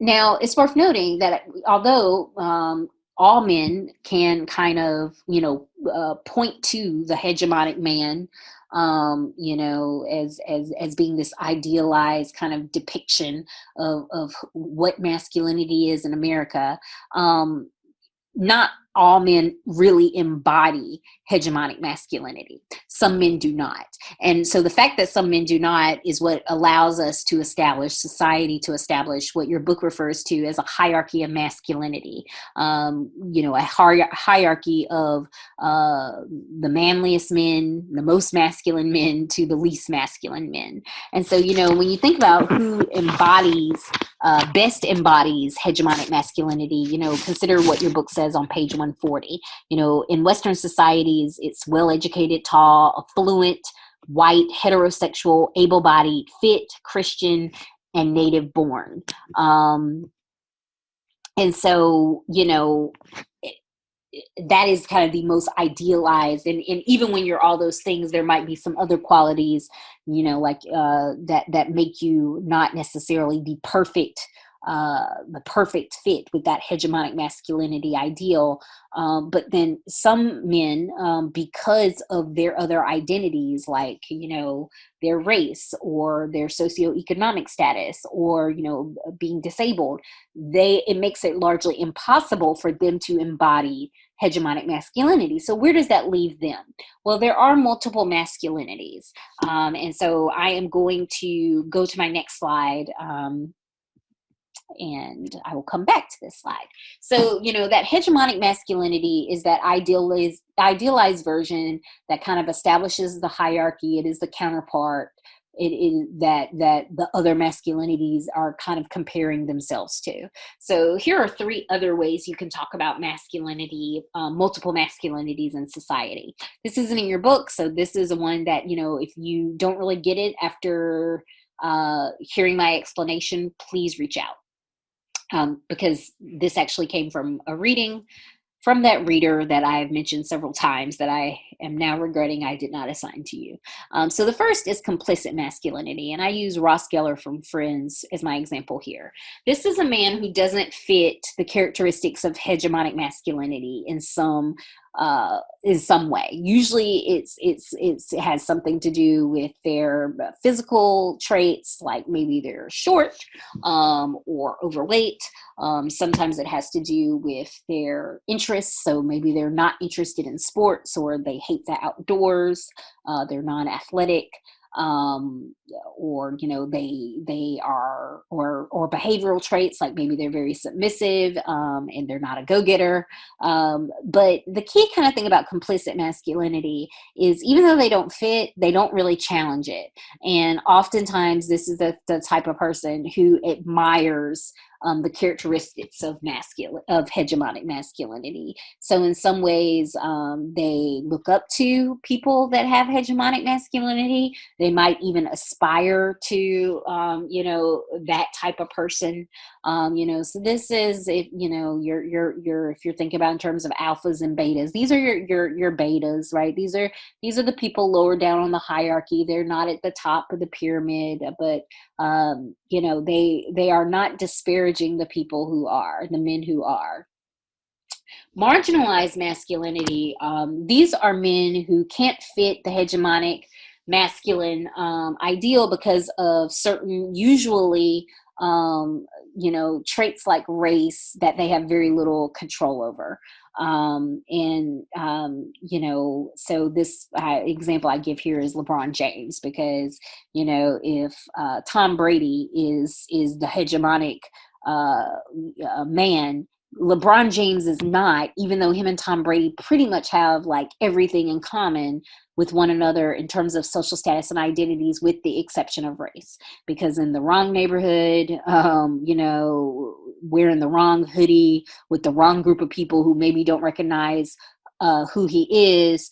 Now, it's worth noting that although all men can kind of, point to the hegemonic man, as being this idealized kind of depiction of what masculinity is in America. Not all men really embody hegemonic masculinity. Some men do not. And so the fact that some men do not is what allows us to establish society, to establish what your book refers to as a hierarchy of masculinity, a hierarchy of the manliest men, the most masculine men to the least masculine men. And so, when you think about who best embodies hegemonic masculinity, consider what your book says on page 140. In Western societies, it's well-educated, tall, affluent, white, heterosexual, able-bodied, fit, Christian, and native born. And so, that is kind of the most idealized, and even when you're all those things, there might be some other qualities, that make you not necessarily the perfect fit with that hegemonic masculinity ideal. But then some men, because of their other identities, like, their race or their socioeconomic status, or, being disabled, it makes it largely impossible for them to embody hegemonic masculinity. So where does that leave them? Well, there are multiple masculinities. And so I am going to go to my next slide. And I will come back to this slide. So, that hegemonic masculinity is that idealized version that kind of establishes the hierarchy. It is the counterpart. It is that the other masculinities are kind of comparing themselves to. So here are three other ways you can talk about masculinity, multiple masculinities in society. This isn't in your book, so this is one that, if you don't really get it after hearing my explanation, please reach out. Because this actually came from a reading from that reader that I've mentioned several times that I am now regretting I did not assign to you. So the first is complicit masculinity, and I use Ross Geller from Friends as my example here. This is a man who doesn't fit the characteristics of hegemonic masculinity in some way. Usually it has something to do with their physical traits, like maybe they're short or overweight. Sometimes it has to do with their interests. So maybe they're not interested in sports, or they hate the outdoors. They're non-athletic. Or they are, or behavioral traits, like maybe they're very submissive and they're not a go-getter. But the key kind of thing about complicit masculinity is, even though they don't fit, they don't really challenge it. And oftentimes this is the type of person who admires the characteristics of hegemonic masculinity. So in some ways, they look up to people that have hegemonic masculinity. They might even aspire to, that type of person. So this is, if you're thinking about in terms of alphas and betas, these are your betas, right? These are the people lower down on the hierarchy. They're not at the top of the pyramid, but they are not disparaging the people who are, the men who are. Marginalized masculinity, these are men who can't fit the hegemonic masculine ideal because of certain, usually, traits like race that they have very little control over. So this example I give here is LeBron James, because, if Tom Brady is the hegemonic man, LeBron James is not, even though him and Tom Brady pretty much have like everything in common with one another in terms of social status and identities, with the exception of race. Because in the wrong neighborhood, wearing the wrong hoodie with the wrong group of people who maybe don't recognize who he is,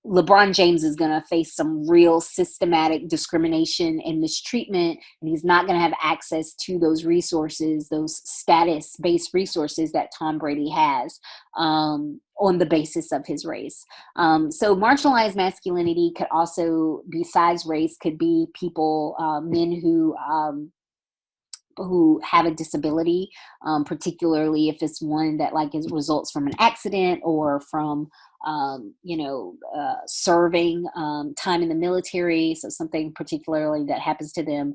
LeBron James is going to face some real systematic discrimination and mistreatment, and he's not going to have access to those resources, those status-based resources that Tom Brady has, on the basis of his race. So marginalized masculinity could also, besides race, could be people, men who who have a disability, particularly if it's one that like results from an accident or from serving time in the military. So something particularly that happens to them,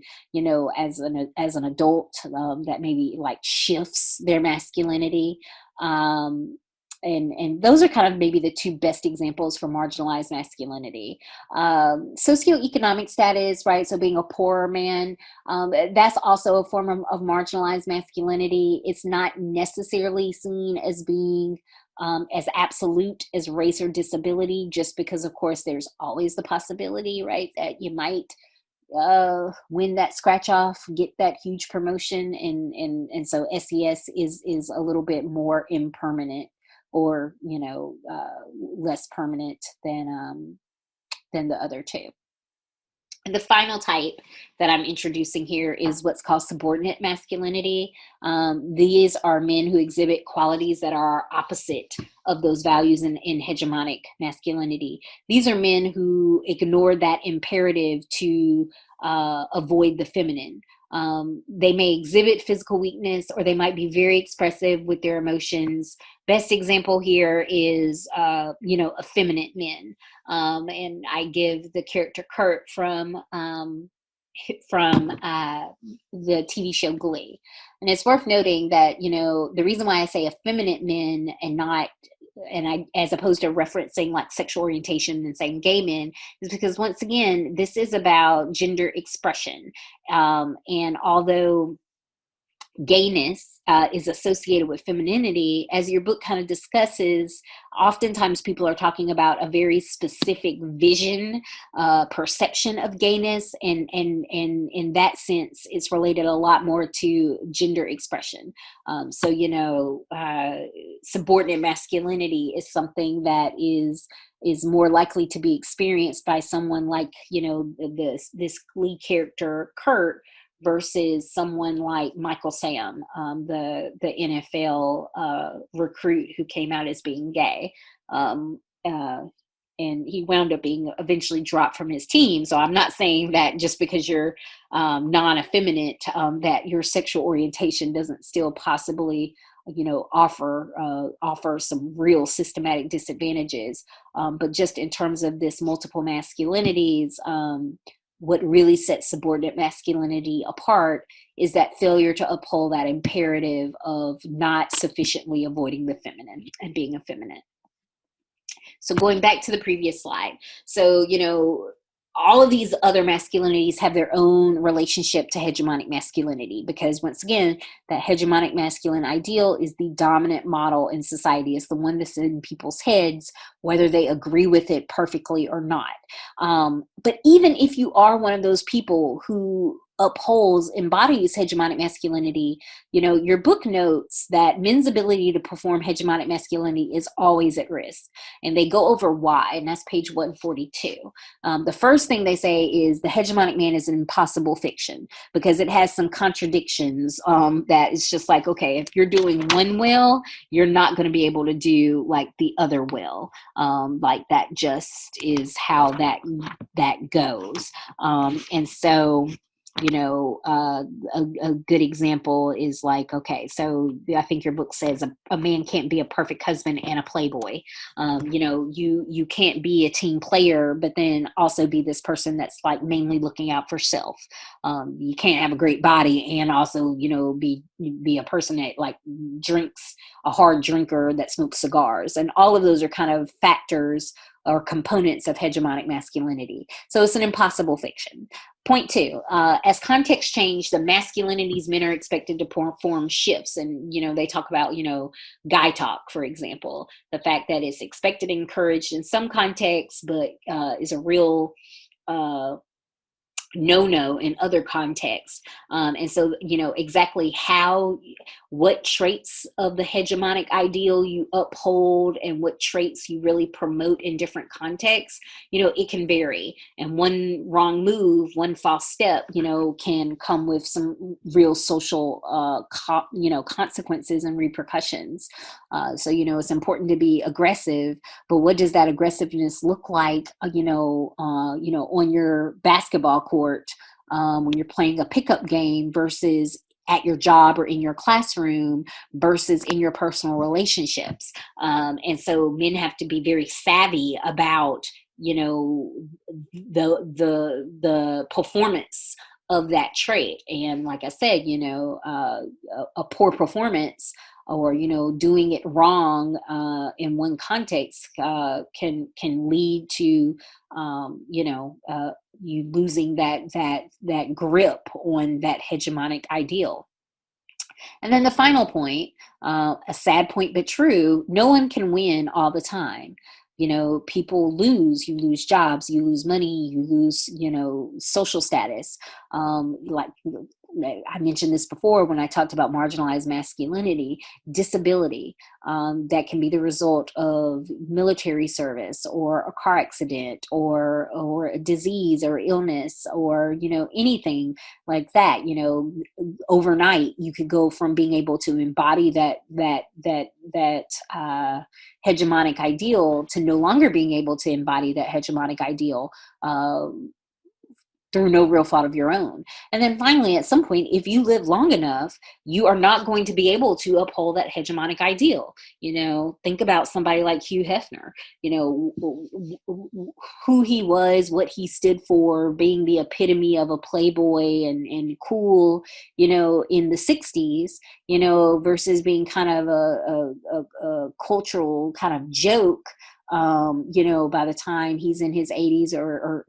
as an adult, that maybe like shifts their masculinity. And those are kind of maybe the two best examples for marginalized masculinity. Socioeconomic status, right? So being a poorer man, that's also a form of marginalized masculinity. It's not necessarily seen as being as absolute as race or disability, just because, of course, there's always the possibility, right, that you might win that scratch off, get that huge promotion, and so SES is a little bit more impermanent, or less permanent than the other two. And the final type that I'm introducing here is what's called subordinate masculinity. These are men who exhibit qualities that are opposite of those values in hegemonic masculinity. These are men who ignore that imperative to avoid the feminine. They may exhibit physical weakness, or they might be very expressive with their emotions. Best example here is, effeminate men. And I give the character Kurt from the TV show Glee. And it's worth noting that, the reason why I say effeminate men and not, as opposed to referencing like sexual orientation and saying gay men, is because, once again, this is about gender expression. And although gayness is associated with femininity, as your book kind of discusses, oftentimes people are talking about a very specific vision, perception of gayness, and in that sense, it's related a lot more to gender expression. Subordinate masculinity is something that is more likely to be experienced by someone like, this Glee character Kurt, versus someone like Michael Sam, the NFL recruit who came out as being gay. And he wound up being eventually dropped from his team. So I'm not saying that just because you're non-effeminate, that your sexual orientation doesn't still possibly, offer some real systematic disadvantages. But just in terms of this multiple masculinities, what really sets subordinate masculinity apart is that failure to uphold that imperative of not sufficiently avoiding the feminine and being effeminate. So going back to the previous slide. So, all of these other masculinities have their own relationship to hegemonic masculinity, because, once again, that hegemonic masculine ideal is the dominant model in society. It's the one that's in people's heads, whether they agree with it perfectly or not. But even if you are one of those people who embodies hegemonic masculinity, your book notes that men's ability to perform hegemonic masculinity is always at risk. And they go over why, and that's page 142. The first thing they say is the hegemonic man is an impossible fiction, because it has some contradictions that it's just like, okay, if you're doing one will, you're not going to be able to do like the other will. Like that just is how that goes. And so, a good example is like, okay, so I think your book says a man can't be a perfect husband and a playboy. You can't be a team player, but then also be this person that's like mainly looking out for self. You can't have a great body and also, be a person that like drinks, a hard drinker that smokes cigars. And all of those are kind of factors or components of hegemonic masculinity. So it's an impossible fiction. Point 2, as context change, the masculinities men are expected to perform shifts. And, they talk about, guy talk, for example, the fact that it's expected and encouraged in some contexts, but is a real no in other contexts. And so, exactly what traits of the hegemonic ideal you uphold and what traits you really promote in different contexts, it can vary. And one wrong move, one false step, can come with some real social, consequences and repercussions. So, it's important to be aggressive, but what does that aggressiveness look like, on your basketball court, when you're playing a pickup game versus at your job or in your classroom versus in your personal relationships. And so men have to be very savvy about, the performance of that trait. And like I said, a poor performance, or doing it wrong in one context can lead to you losing that grip on that hegemonic ideal. And then the final point, a sad point but true: no one can win all the time. People lose. You lose jobs, you lose money, you lose social status. Like I mentioned this before when I talked about marginalized masculinity, disability, that can be the result of military service or a car accident or a disease or illness, or anything like that. Overnight you could go from being able to embody that hegemonic ideal to no longer being able to embody that hegemonic ideal through no real fault of your own. And then finally, at some point, if you live long enough, you are not going to be able to uphold that hegemonic ideal. Think about somebody like Hugh Hefner, who he was, what he stood for, being the epitome of a playboy and cool, in the 60s, versus being kind of a cultural kind of joke, by the time he's in his 80s, or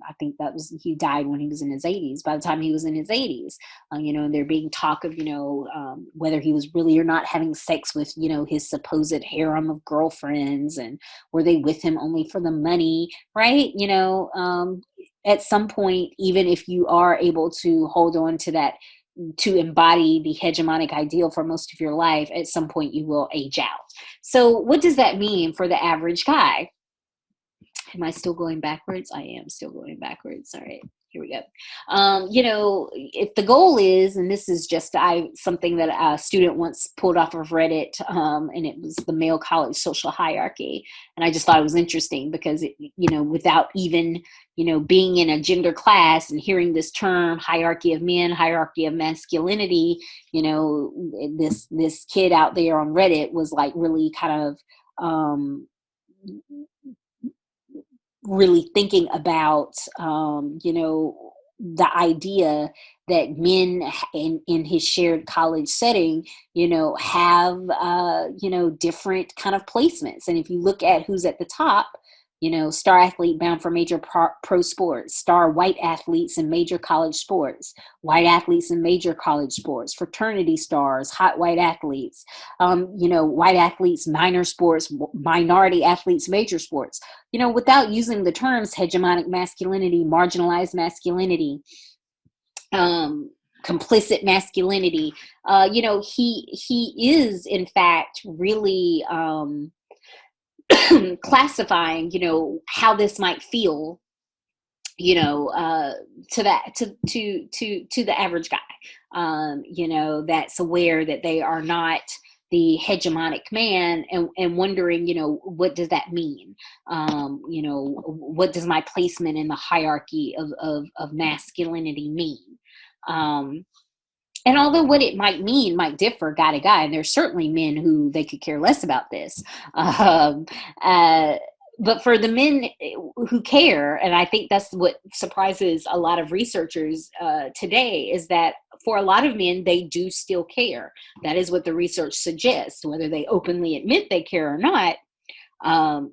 I think he died when he was in his 80s. By the time he was in his 80s, and there being talk of, whether he was really or not having sex with, his supposed harem of girlfriends, and were they with him only for the money, right? At some point, even if you are able to hold on to that, to embody the hegemonic ideal for most of your life, at some point you will age out. So what does that mean for the average guy? Am I still going backwards? I am still going backwards. All right, here we go. If the goal is, and this is just something that a student once pulled off of Reddit, and it was the male college social hierarchy. And I just thought it was interesting because, without even, being in a gender class and hearing this term, hierarchy of men, hierarchy of masculinity, this kid out there on Reddit was like really kind of, really thinking about, the idea that men in his shared college setting, have, different kind of placements. And if you look at who's at the top, star athlete bound for major pro sports, star white athletes in major college sports, white athletes in major college sports, fraternity stars, hot white athletes, white athletes, minor sports, minority athletes, major sports, without using the terms hegemonic masculinity, marginalized masculinity, complicit masculinity. He is in fact really, classifying, how this might feel, to the average guy, that's aware that they are not the hegemonic man, and wondering, what does that mean? What does my placement in the hierarchy of masculinity mean? And although what it might mean might differ guy to guy, and there's certainly men who they could care less about this. But for the men who care, and I think that's what surprises a lot of researchers today, is that for a lot of men, they do still care. That is what the research suggests. Whether they openly admit they care or not,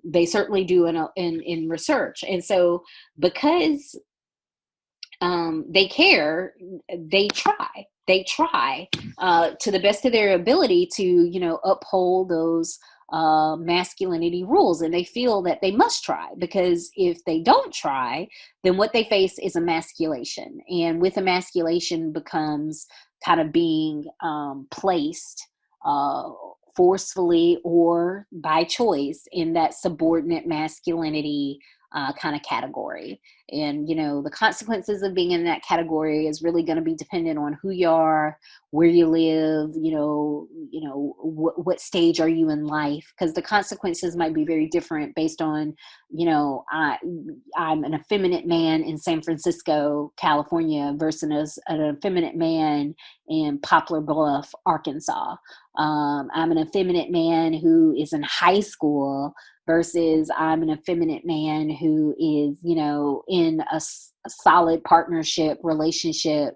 they certainly do in research. And so because they care, they try to the best of their ability to, uphold those masculinity rules. And they feel that they must try, because if they don't try, then what they face is emasculation. And with emasculation becomes kind of being placed forcefully or by choice in that subordinate masculinity kind of category. And, the consequences of being in that category is really going to be dependent on who you are, where you live, what stage are you in life? Because the consequences might be very different based on, I'm an effeminate man in San Francisco, California versus an effeminate man in Poplar Bluff, Arkansas. I'm an effeminate man who is in high school versus I'm an effeminate man who is, in a solid partnership relationship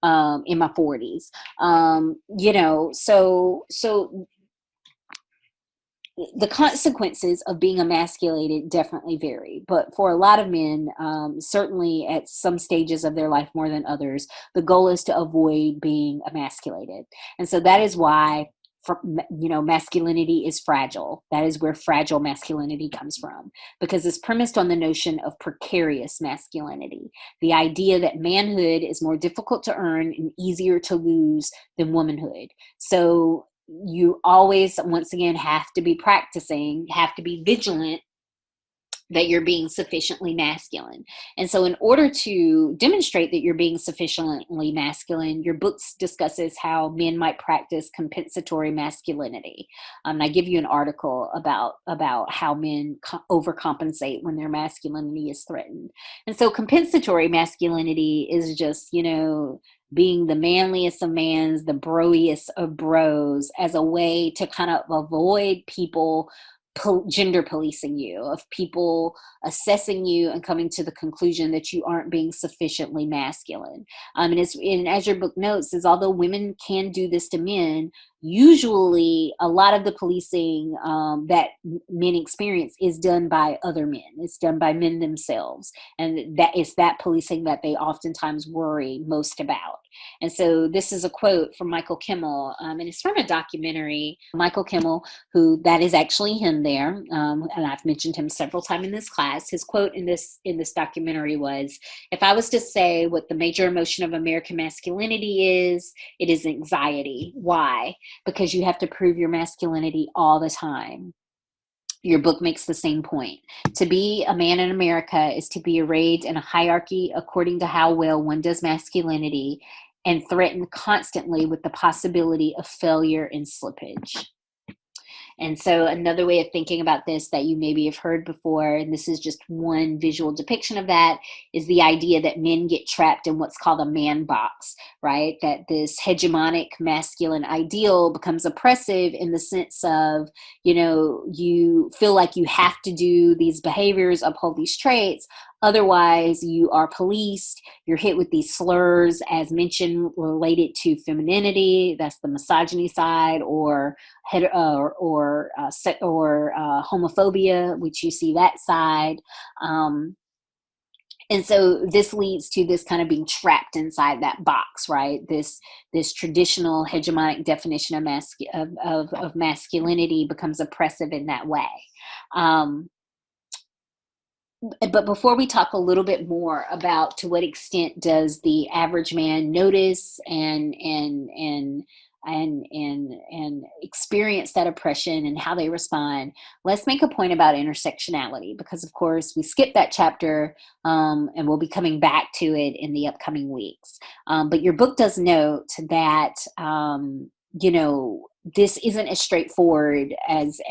in my 40s. So the consequences of being emasculated definitely vary, but for a lot of men, certainly at some stages of their life more than others, the goal is to avoid being emasculated. And so that is why, masculinity is fragile. That is where fragile masculinity comes from, because it's premised on the notion of precarious masculinity, the idea that manhood is more difficult to earn and easier to lose than womanhood. So you always, once again, have to be vigilant that you're being sufficiently masculine. And so in order to demonstrate that you're being sufficiently masculine, your book discusses how men might practice compensatory masculinity. I give you an article about how men overcompensate when their masculinity is threatened. And so compensatory masculinity is just, being the manliest of mans, the broiest of bros, as a way to kind of avoid people gender policing you, of people assessing you and coming to the conclusion that you aren't being sufficiently masculine. And as your book notes, is although women can do this to men, usually a lot of the policing that men experience is done by other men. It's done by men themselves. And that is that policing that they oftentimes worry most about. And so this is a quote from Michael Kimmel, and it's from a documentary. Michael Kimmel, who that is actually him there, and I've mentioned him several times in this class. His quote in this documentary was, "If I was to say what the major emotion of American masculinity is, it is anxiety. Why? Because you have to prove your masculinity all the time." Your book makes the same point. To be a man in America is to be arrayed in a hierarchy according to how well one does masculinity, and threatened constantly with the possibility of failure and slippage. And so another way of thinking about this that you maybe have heard before, and this is just one visual depiction of that, is the idea that men get trapped in what's called a man box, right? That this hegemonic masculine ideal becomes oppressive in the sense of, you feel like you have to do these behaviors, uphold these traits, otherwise you are policed. You're hit with these slurs, as mentioned, related to femininity. That's the misogyny side, or homophobia, which you see that side. And so this leads to this kind of being trapped inside that box, right? This traditional hegemonic definition of masculinity becomes oppressive in that way. But before we talk a little bit more about to what extent does the average man notice and experience that oppression and how they respond, let's make a point about intersectionality, because of course we skipped that chapter, and we'll be coming back to it in the upcoming weeks. But your book does note that this isn't as straightforward as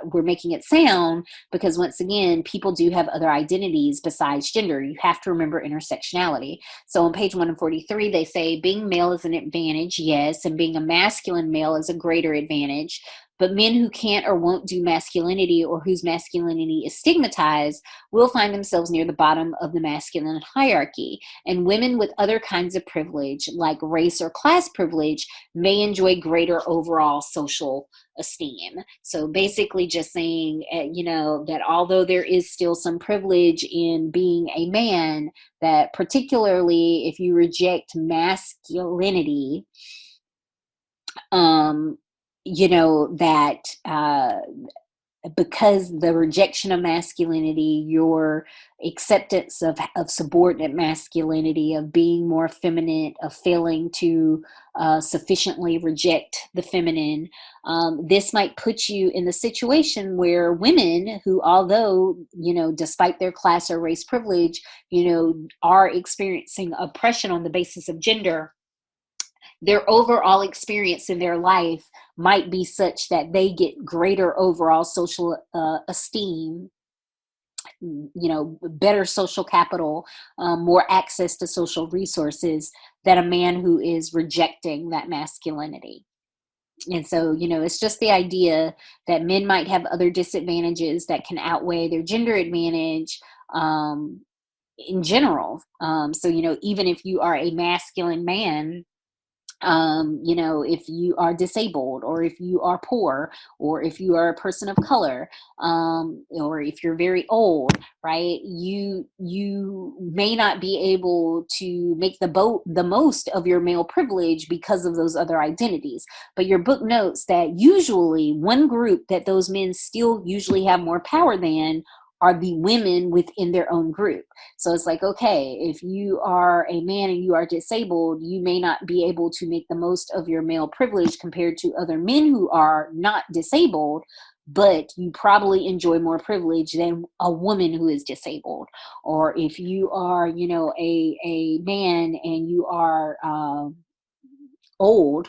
we're making it sound, because once again, people do have other identities besides gender. You have to remember intersectionality. So on page 143, they say being male is an advantage, yes, and being a masculine male is a greater advantage. But men who can't or won't do masculinity, or whose masculinity is stigmatized, will find themselves near the bottom of the masculine hierarchy. And women with other kinds of privilege, like race or class privilege, may enjoy greater overall social esteem. So basically just saying, that although there is still some privilege in being a man, that particularly if you reject masculinity, that because the rejection of masculinity, your acceptance of subordinate masculinity, of being more feminine, of failing to sufficiently reject the feminine, this might put you in the situation where women who, although, despite their class or race privilege, are experiencing oppression on the basis of gender, their overall experience in their life might be such that they get greater overall social esteem, better social capital, more access to social resources than a man who is rejecting that masculinity. And so, it's just the idea that men might have other disadvantages that can outweigh their gender advantage in general. So, even if you are a masculine man, if you are disabled, or if you are poor, or if you are a person of color, or if you're very old, right, you may not be able to make the most of your male privilege because of those other identities. But your book notes that usually one group that those men still usually have more power than are the women within their own group. So it's like, okay, if you are a man and you are disabled, you may not be able to make the most of your male privilege compared to other men who are not disabled, but you probably enjoy more privilege than a woman who is disabled. Or if you are, a man and you are old,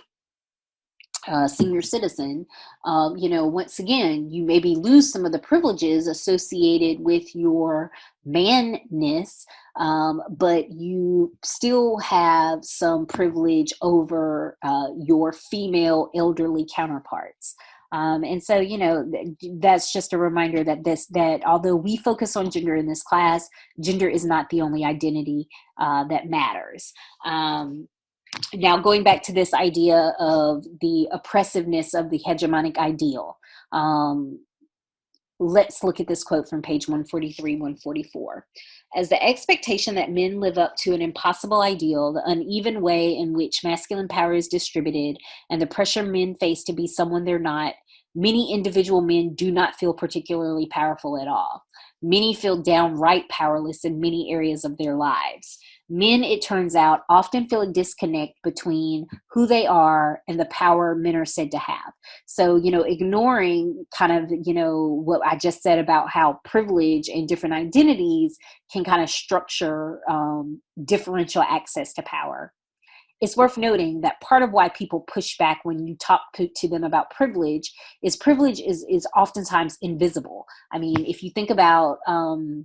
senior citizen, once again, you maybe lose some of the privileges associated with your manness, but you still have some privilege over your female elderly counterparts. And so, that's just a reminder that although we focus on gender in this class, gender is not the only identity that matters. Now, going back to this idea of the oppressiveness of the hegemonic ideal, let's look at this quote from page 143, 144. As the expectation that men live up to an impossible ideal, the uneven way in which masculine power is distributed, and the pressure men face to be someone they're not, many individual men do not feel particularly powerful at all. Many feel downright powerless in many areas of their lives. Men, it turns out, often feel a disconnect between who they are and the power men are said to have. So, ignoring kind of, what I just said about how privilege and different identities can kind of structure differential access to power. It's worth noting that part of why people push back when you talk to them about privilege is oftentimes invisible. I mean, if you think about the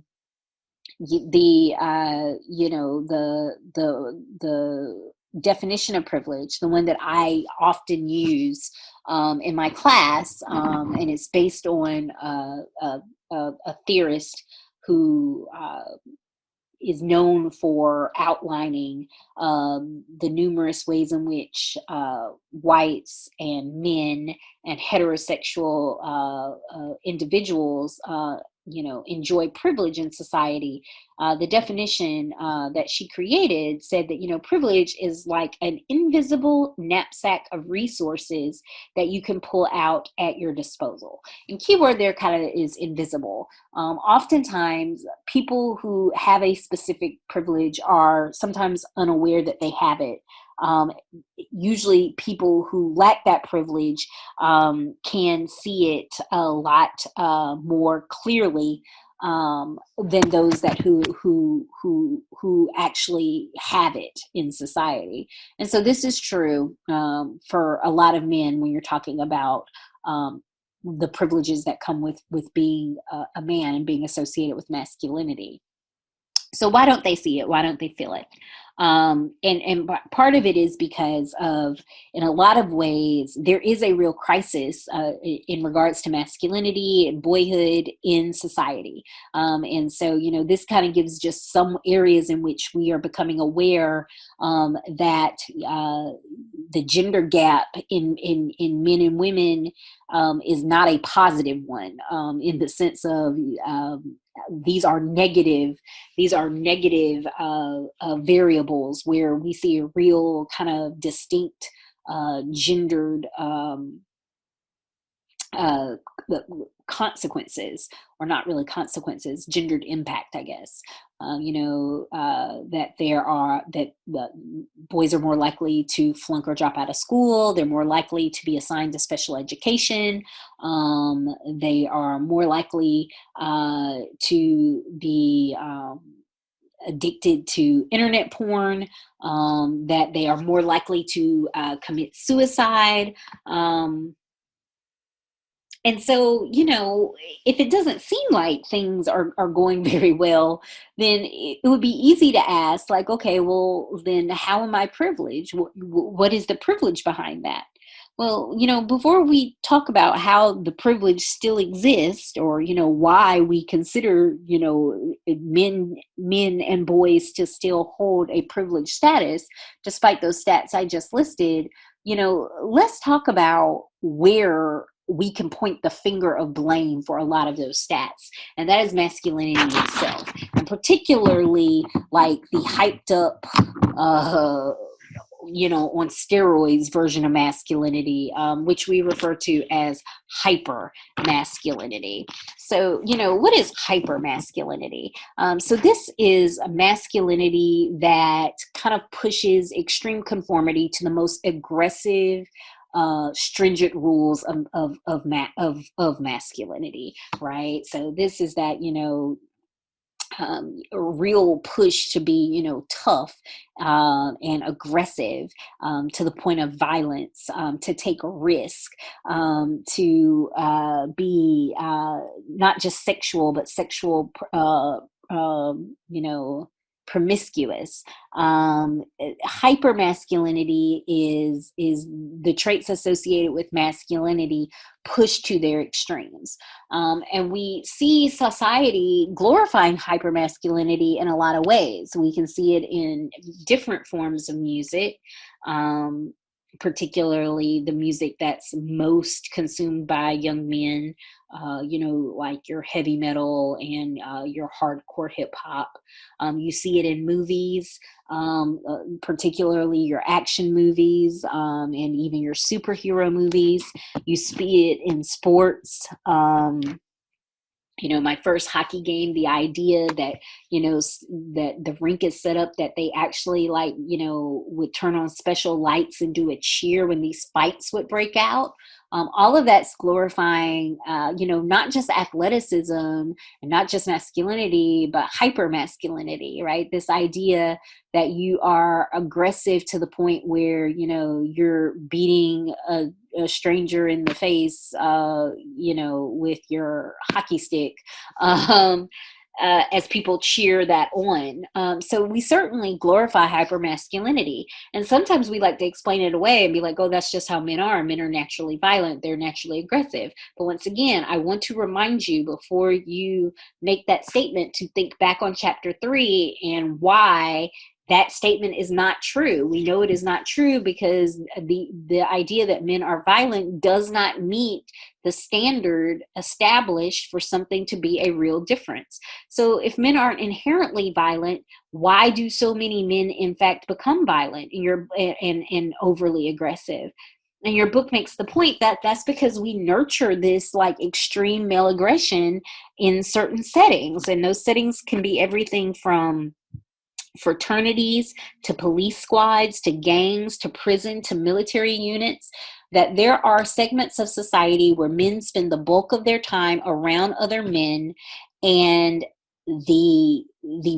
definition of privilege, the one that I often use in my class, and it's based on a theorist who is known for outlining the numerous ways in which whites and men and heterosexual individuals enjoy privilege in society. The definition that she created said that, privilege is like an invisible knapsack of resources that you can pull out at your disposal. And keyword there kind of is invisible. Oftentimes, people who have a specific privilege are sometimes unaware that they have it. Usually people who lack that privilege can see it a lot more clearly than those that who actually have it in society. And so this is true for a lot of men when you're talking about the privileges that come with being a man and being associated with masculinity. So why don't they see it? Why don't they feel it? And part of it is because of, in a lot of ways, there is a real crisis in regards to masculinity and boyhood in society. And so, this kind of gives just some areas in which we are becoming aware that the gender gap in men and women is not a positive one in the sense of these are negative variables where we see a real kind of distinct gendered uh, the consequences, or not really consequences, gendered impact, I guess. That the boys are more likely to flunk or drop out of school. They're more likely to be assigned to special education. They are more likely to be addicted to internet porn, that they are more likely to commit suicide. And so, if it doesn't seem like things are going very well, then it would be easy to ask, like, okay, well, then how am I privileged? What is the privilege behind that? Well, before we talk about how the privilege still exists, or, why we consider, men and boys to still hold a privileged status, despite those stats I just listed, let's talk about where we can point the finger of blame for a lot of those stats. And that is masculinity itself. And particularly like the hyped up, on steroids version of masculinity, which we refer to as hyper masculinity. So, what is hyper masculinity? So this is a masculinity that kind of pushes extreme conformity to the most aggressive, stringent rules of masculinity, right? So this is that, a real push to be, tough and aggressive, to the point of violence, to take a risk, to be not just sexual, but sexual, promiscuous. Hyper masculinity is the traits associated with masculinity pushed to their extremes. And we see society glorifying hypermasculinity in a lot of ways. We can see it in different forms of music, particularly the music that's most consumed by young men, like your heavy metal and your hardcore hip hop. You see it in movies, particularly your action movies, and even your superhero movies. You see it in sports. My first hockey game, the idea that, that the rink is set up that they actually would turn on special lights and do a cheer when these fights would break out. All of that's glorifying, not just athleticism and not just masculinity, but hyper masculinity, right? This idea that you are aggressive to the point where, you're beating a stranger in the face, with your hockey stick, as people cheer that on. So we certainly glorify hypermasculinity. And sometimes we like to explain it away and be like, oh, that's just how men are. Men are naturally violent. They're naturally aggressive. But once again, I want to remind you, before you make that statement, to think back on chapter 3 and why that statement is not true. We know it is not true because the idea that men are violent does not meet the standard established for something to be a real difference. So if men aren't inherently violent, why do so many men in fact become violent and overly aggressive? And your book makes the point that that's because we nurture this like extreme male aggression in certain settings. And those settings can be everything from fraternities to police squads to gangs to prison to military units. That there are segments of society where men spend the bulk of their time around other men, and the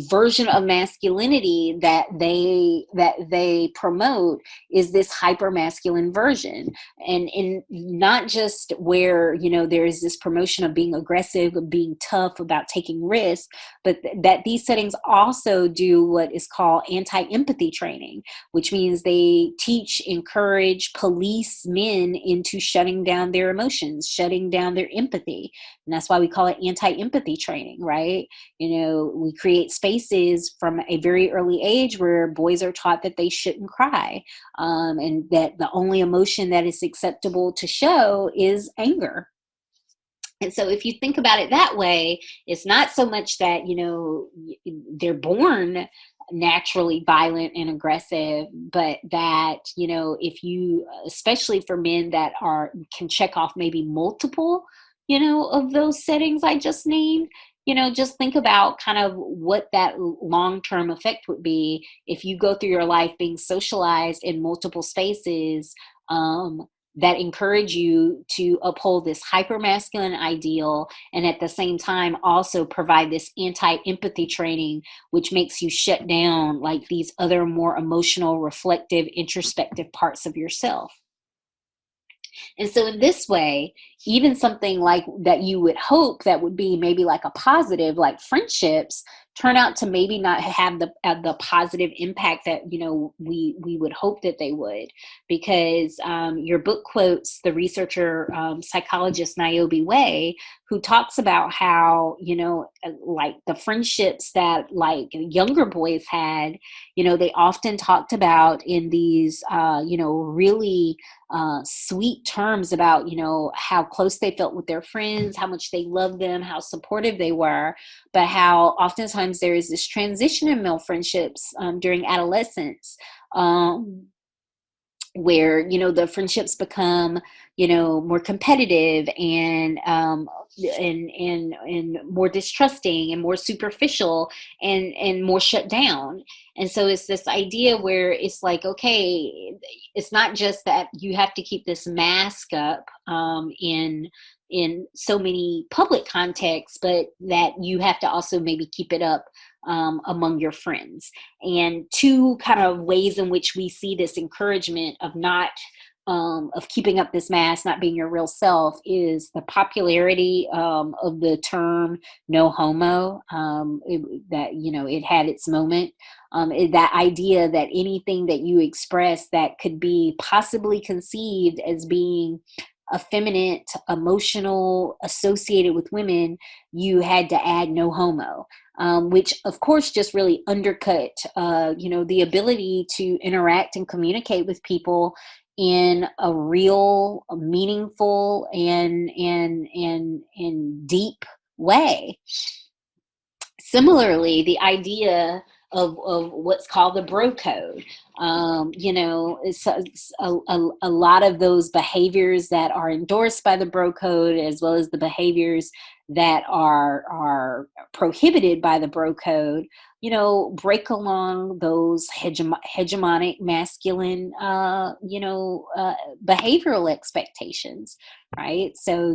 version of masculinity that they promote is this hyper masculine version. And in not just where there is this promotion of being aggressive, of being tough, about taking risks, but that these settings also do what is called anti-empathy training, which means they teach, encourage, police men into shutting down their emotions, shutting down their empathy. And that's why we call it anti-empathy training, right? We create spaces from a very early age where boys are taught that they shouldn't cry, and that the only emotion that is acceptable to show is anger. And so if you think about it that way, it's not so much that, they're born naturally violent and aggressive, but that, if you, especially for men that can check off maybe multiple, of those settings I just named, just think about kind of what that long-term effect would be if you go through your life being socialized in multiple spaces, that encourage you to uphold this hyper-masculine ideal, and at the same time also provide this anti-empathy training, which makes you shut down like these other more emotional, reflective, introspective parts of yourself. And so in this way, even something like that you would hope that would be maybe like a positive, like friendships, turn out to maybe not have the positive impact that we would hope that they would, because your book quotes the researcher, psychologist Niobe Way, who talks about how like the friendships that like younger boys had, they often talked about in these really sweet terms about how close they felt with their friends, how much they loved them, how supportive they were, but how oftentimes there is this transition in male friendships during adolescence, where the friendships become more competitive and more distrusting and more superficial and more shut down. And so it's this idea where it's like, okay, it's not just that you have to keep this mask up in so many public contexts, but that you have to also maybe keep it up among your friends. And two kind of ways in which we see this encouragement of not of keeping up this mask, not being your real self, is the popularity of the term "no homo." It had its moment. That idea that anything that you express that could be possibly conceived as being effeminate, emotional, associated with women, you had to add "no homo." Which of course just really undercut, the ability to interact and communicate with people in a real, meaningful, and deep way. Similarly, the idea of what's called the bro code, it's a lot of those behaviors that are endorsed by the bro code, as well as the behaviors that are prohibited by the bro code, break along those hegemonic masculine, behavioral expectations, right? So,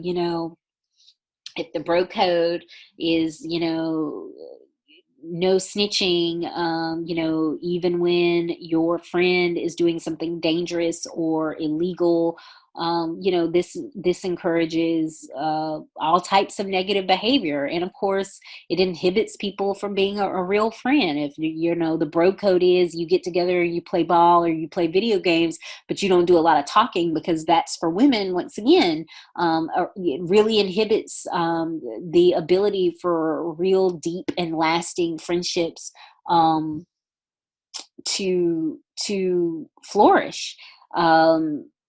if the bro code is, no snitching, even when your friend is doing something dangerous or illegal, this encourages all types of negative behavior. And of course, it inhibits people from being a real friend. If the bro code is you get together, you play ball or you play video games, but you don't do a lot of talking because that's for women. Once again, it really inhibits the ability for real, deep, and lasting friendships to flourish.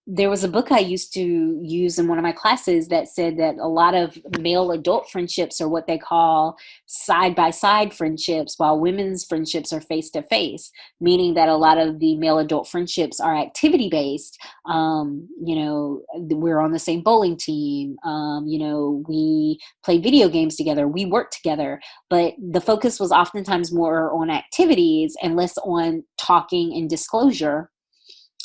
There was a book I used to use in one of my classes that said that a lot of male adult friendships are what they call side-by-side friendships, while women's friendships are face-to-face, meaning that a lot of the male adult friendships are activity-based. We're on the same bowling team. We play video games together. We work together. But the focus was oftentimes more on activities and less on talking and disclosure,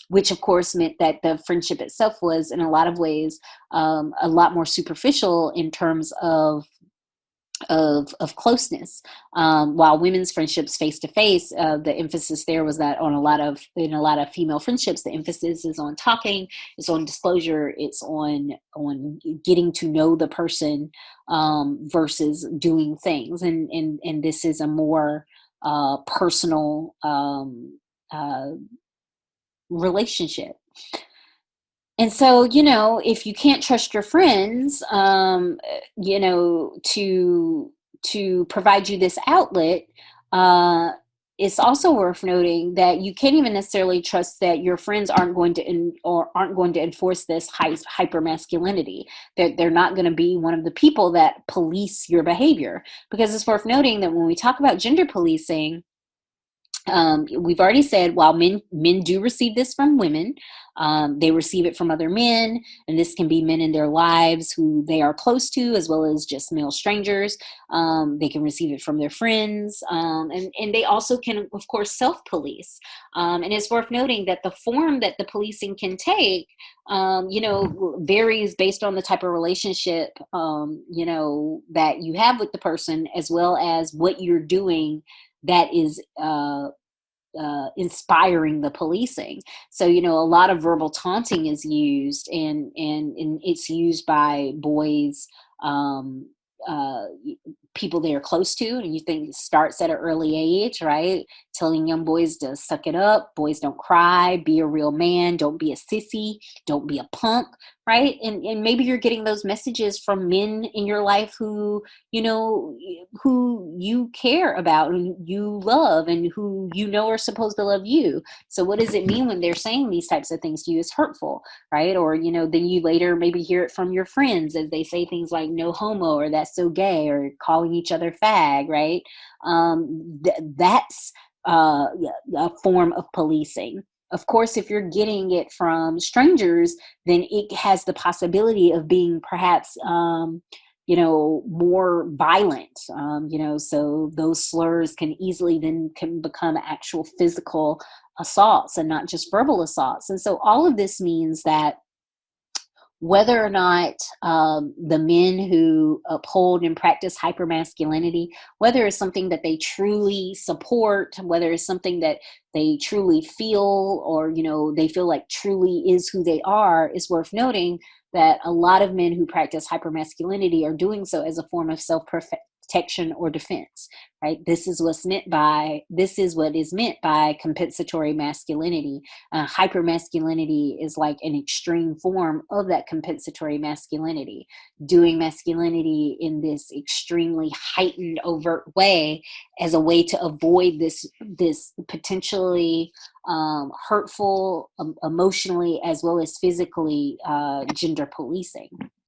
which of course meant that the friendship itself was in a lot of ways a lot more superficial in terms of closeness. While women's friendships face to face, the emphasis there was that in a lot of female friendships, the emphasis is on talking, it's on disclosure, it's on getting to know the person versus doing things. And this is a more personal relationship. And so, if you can't trust your friends, to provide you this outlet, it's also worth noting that you can't even necessarily trust that your friends aren't going to enforce this hyper masculinity. They're not going to be one of the people that police your behavior, because it's worth noting that when we talk about gender policing, We've already said while men do receive this from women, they receive it from other men, and this can be men in their lives who they are close to, as well as just male strangers. They can receive it from their friends, and they also can, of course, self-police. And it's worth noting that the form that the policing can take, varies based on the type of relationship, that you have with the person, as well as what you're doing that is inspiring the policing. So, a lot of verbal taunting is used, and it's used by boys, um, uh, people they are close to, and you think it starts at an early age, right? Telling young boys to suck it up, boys don't cry, be a real man, don't be a sissy, don't be a punk, right? And maybe you're getting those messages from men in your life who you care about and you love, and who are supposed to love you. So what does it mean when they're saying these types of things to you? Is hurtful, right? Or then you later maybe hear it from your friends as they say things like "no homo" or "that's so gay" or calling each other fag, right? That's a form of policing. Of course, if you're getting it from strangers, then it has the possibility of being perhaps more violent. So those slurs can easily then can become actual physical assaults and not just verbal assaults. And so all of this means that whether or not the men who uphold and practice hypermasculinity, whether it's something that they truly support, whether it's something that they truly feel, or they feel like truly is who they are, is worth noting that a lot of men who practice hypermasculinity are doing so as a form of self-protection or defense, right? This is what is meant by compensatory masculinity. Hypermasculinity is like an extreme form of that compensatory masculinity, doing masculinity in this extremely heightened, overt way as a way to avoid this potentially hurtful, emotionally as well as physically, gender policing.